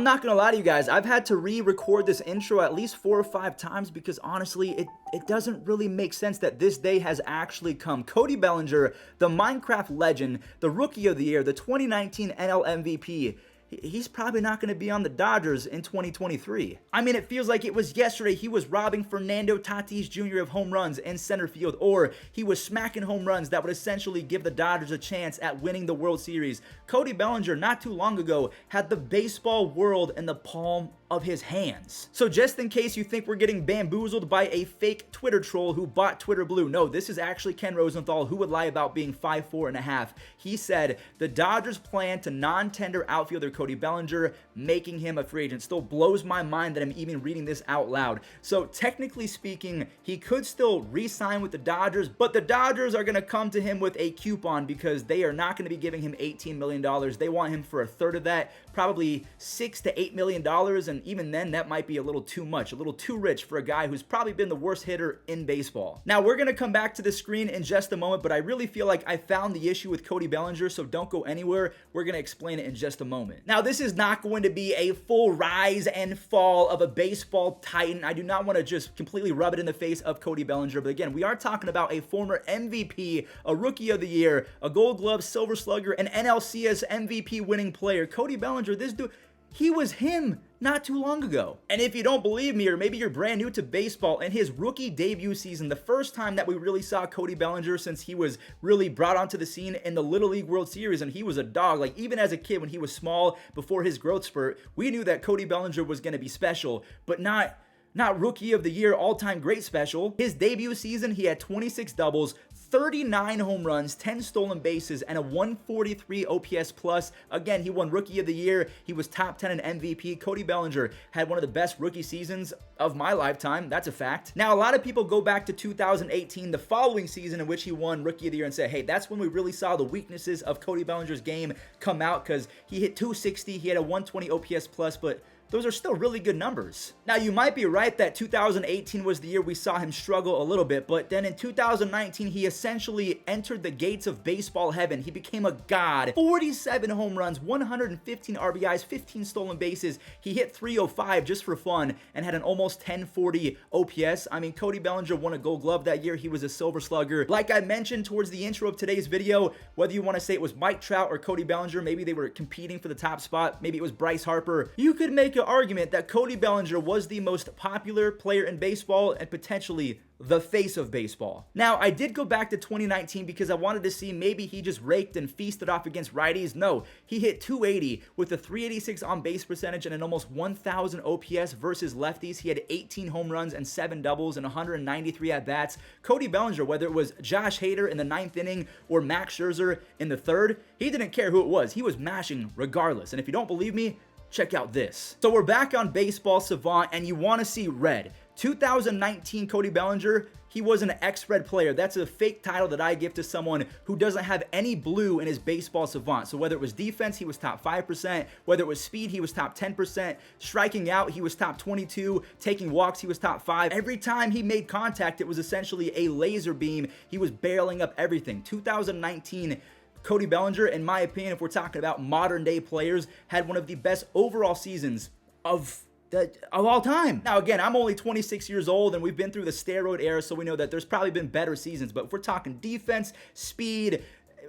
I'm not gonna lie to you guys, I've had to re-record this intro at least 4 or 5 times because honestly, it doesn't really make sense that this day has actually come. Cody Bellinger, the Minecraft legend, the Rookie of the Year, the 2019 NL MVP, he's probably not going to be on the Dodgers in 2023. I mean, it feels like it was yesterday he was robbing Fernando Tatis Jr. of home runs in center field, or he was smacking home runs that would essentially give the Dodgers a chance at winning the World Series. Cody Bellinger, not too long ago, had the baseball world in the palm of his hands. So just in case you think we're getting bamboozled by a fake Twitter troll who bought Twitter Blue, no, this is actually Ken Rosenthal, who would lie about being 5'4.5". He said the Dodgers plan to non-tender outfielder Cody Bellinger, making him a free agent. Still blows my mind that I'm even reading this out loud. So technically speaking, he could still re-sign with the Dodgers, but the Dodgers are going to come to him with a coupon because they are not going to be giving him $18 million. They want him for a third of that, probably $6 to $8 million, and even then, that might be a little too much, a little too rich for a guy who's probably been the worst hitter in baseball. Now, we're going to come back to the screen in just a moment, but I really feel like I found the issue with Cody Bellinger, so don't go anywhere. We're going to explain it in just a moment. Now, this is not going to be a full rise and fall of a baseball titan. I do not want to just completely rub it in the face of Cody Bellinger, but again, we are talking about a former MVP, a Rookie of the Year, a Gold Glove, Silver Slugger, an NLCS MVP winning player. Cody Bellinger, this dude, he was him not too long ago. And if you don't believe me, or maybe you're brand new to baseball, in his rookie debut season, the first time that we really saw Cody Bellinger since he was really brought onto the scene in the Little League World Series, and he was a dog. Like, even as a kid, when he was small, before his growth spurt, we knew that Cody Bellinger was going to be special, but not Rookie of the Year, all-time great special. His debut season, he had 26 doubles, 39 home runs, 10 stolen bases, and a 143 OPS plus. Again, he won Rookie of the Year. He was top 10 in MVP. Cody Bellinger had one of the best rookie seasons of my lifetime. That's a fact. Now, a lot of people go back to 2018, the following season in which he won Rookie of the Year, and say, hey, that's when we really saw the weaknesses of Cody Bellinger's game come out, because he hit 260, he had a 120 OPS plus, but those are still really good numbers. Now, you might be right that 2018 was the year we saw him struggle a little bit, but then in 2019, he essentially entered the gates of baseball heaven. He became a god. 47 home runs, 115 RBIs, 15 stolen bases. He hit 305 just for fun and had an almost 1040 OPS. I mean, Cody Bellinger won a Gold Glove that year. He was a Silver Slugger. Like I mentioned towards the intro of today's video, whether you want to say it was Mike Trout or Cody Bellinger, maybe they were competing for the top spot, maybe it was Bryce Harper, you could make argument that Cody Bellinger was the most popular player in baseball and potentially the face of baseball. Now, I did go back to 2019 because I wanted to see maybe he just raked and feasted off against righties. No, he hit 280 with a 386 on base percentage and an almost 1,000 OPS versus lefties. He had 18 home runs and 7 doubles and 193 at-bats. Cody Bellinger, whether it was Josh Hader in the 9th inning or Max Scherzer in the 3rd, he didn't care who it was. He was mashing regardless. And if you don't believe me, check out this. So we're back on Baseball Savant, and you want to see red. 2019 Cody Bellinger, he was an X-Red player. That's a fake title that I give to someone who doesn't have any blue in his Baseball Savant. So whether it was defense, he was top 5%. Whether it was speed, he was top 10%. Striking out, he was top 22. Taking walks, he was top 5. Every time he made contact, it was essentially a laser beam. He was barreling up everything. 2019 Cody Bellinger, in my opinion, if we're talking about modern day players, had one of the best overall seasons of all time. Now, again, I'm only 26 years old and we've been through the steroid era, so we know that there's probably been better seasons, but if we're talking defense, speed,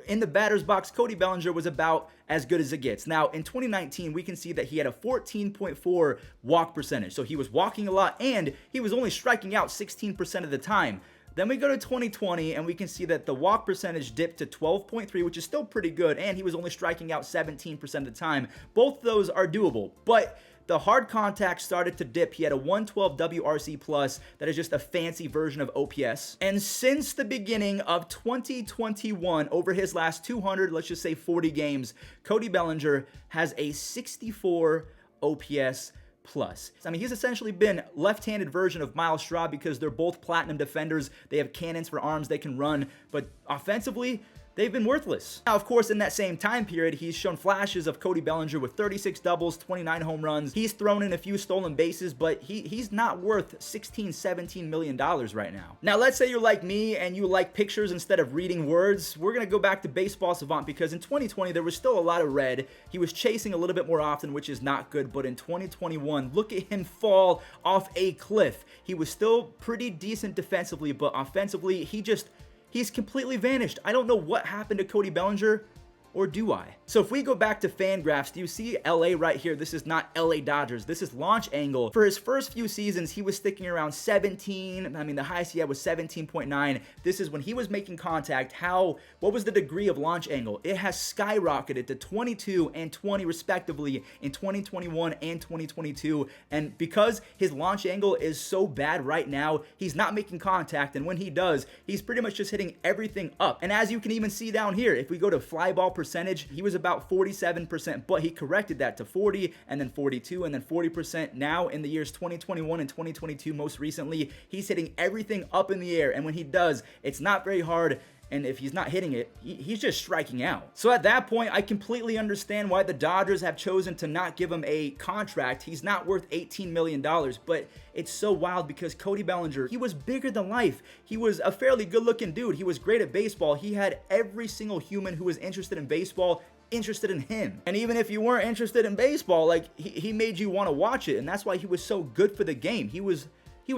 in the batter's box, Cody Bellinger was about as good as it gets. Now, in 2019, we can see that he had a 14.4 walk percentage, so he was walking a lot and he was only striking out 16% of the time. Then we go to 2020 and we can see that the walk percentage dipped to 12.3, which is still pretty good, and he was only striking out 17% of the time. Both of those are doable, but the hard contact started to dip. He had a 112 WRC plus. That is just a fancy version of OPS. And since the beginning of 2021, over his last 200, let's just say 40 games, Cody Bellinger has a 64 OPS plus. I mean, he's essentially been left-handed version of Miles Straw because they're both platinum defenders. They have cannons for arms they can run, but offensively, they've been worthless. Now, of course, in that same time period, he's shown flashes of Cody Bellinger with 36 doubles, 29 home runs. He's thrown in a few stolen bases, but he's not worth $16-17 million right now. Now, let's say you're like me and you like pictures instead of reading words. We're going to go back to Baseball Savant because in 2020, there was still a lot of red. He was chasing a little bit more often, which is not good, but in 2021, look at him fall off a cliff. He was still pretty decent defensively, but offensively, he's completely vanished. I don't know what happened to Cody Bellinger, or do I? So if we go back to Fangraphs, do you see LA right here? This is not LA Dodgers. This is launch angle. For his first few seasons, he was sticking around 17. I mean, the highest he had was 17.9. This is when he was making contact. What was the degree of launch angle? It has skyrocketed to 22 and 20 respectively in 2021 and 2022. And because his launch angle is so bad right now, he's not making contact. And when he does, he's pretty much just hitting everything up. And as you can even see down here, if we go to fly ball percentage, he was about 47%, but he corrected that to 40 and then 42 and then 40%. Now in the years 2021 and 2022, most recently, he's hitting everything up in the air. And when he does, it's not very hard. And if he's not hitting it, he's just striking out. So at that point, I completely understand why the Dodgers have chosen to not give him a contract. He's not worth $18 million, but it's so wild because Cody Bellinger, he was bigger than life. He was a fairly good-looking dude. He was great at baseball. He had every single human who was interested in baseball interested in him. And even if you weren't interested in baseball, like he made you want to watch it, and that's why he was so good for the game. He was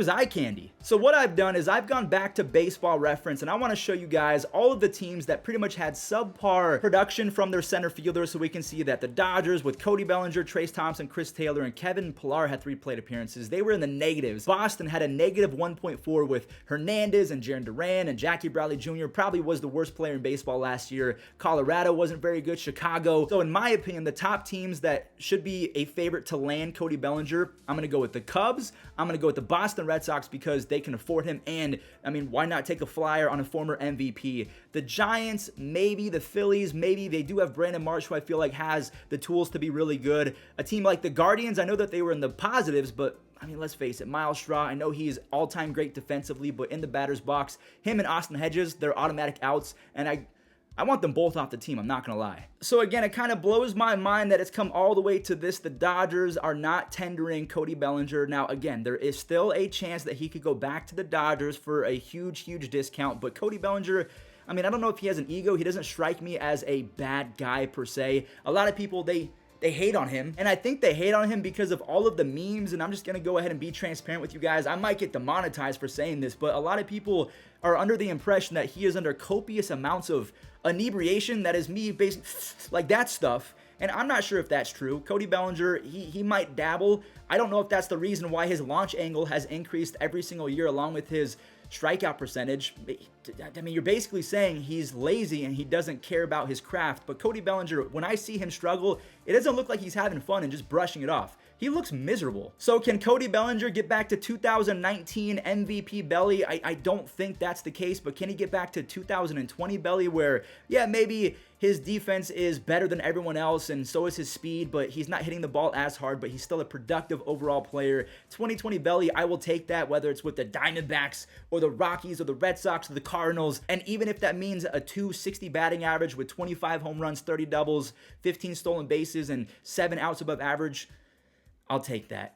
eye candy. So what I've done is I've gone back to Baseball Reference and I want to show you guys all of the teams that pretty much had subpar production from their center fielders, so we can see that the Dodgers with Cody Bellinger, Trace Thompson, Chris Taylor, and Kevin Pillar had 3 plate appearances. They were in the negatives. Boston had a negative 1.4 with Hernandez and Jarren Duran, and Jackie Bradley Jr. probably was the worst player in baseball last year. Colorado wasn't very good. Chicago. So in my opinion, the top teams that should be a favorite to land Cody Bellinger, I'm going to go with the Cubs. I'm going to go with the Boston Red Sox because they can afford him, and I mean, why not take a flyer on a former MVP? The Giants, maybe. The Phillies, maybe. They do have Brandon Marsh, who I feel like has the tools to be really good. A team like the Guardians, I know that they were in the positives, but I mean, let's face it, Miles Straw, I know he's all-time great defensively, but in the batter's box, him and Austin Hedges, they're automatic outs, and I want them both off the team, I'm not going to lie. So again, it kind of blows my mind that it's come all the way to this. The Dodgers are not tendering Cody Bellinger. Now, again, there is still a chance that he could go back to the Dodgers for a huge, huge discount. But Cody Bellinger, I mean, I don't know if he has an ego. He doesn't strike me as a bad guy per se. A lot of people, they hate on him, and I think they hate on him because of all of the memes, and I'm just going to go ahead and be transparent with you guys. I might get demonetized for saying this, but a lot of people are under the impression that he is under copious amounts of inebriation, that is me basically like that stuff, and I'm not sure if that's true. Cody Bellinger, he might dabble. I don't know if that's the reason why his launch angle has increased every single year along with his strikeout percentage. I mean, you're basically saying he's lazy and he doesn't care about his craft. But Cody Bellinger, when I see him struggle, it doesn't look like he's having fun and just brushing it off. He looks miserable. So can Cody Bellinger get back to 2019 MVP Belli? I don't think that's the case, but can he get back to 2020 Belli where, yeah, maybe his defense is better than everyone else and so is his speed, but he's not hitting the ball as hard, but he's still a productive overall player. 2020 Belli, I will take that, whether it's with the Diamondbacks or the Rockies or the Red Sox or the Cardinals, and even if that means a 260 batting average with 25 home runs, 30 doubles, 15 stolen bases, and 7 outs above average, I'll take that.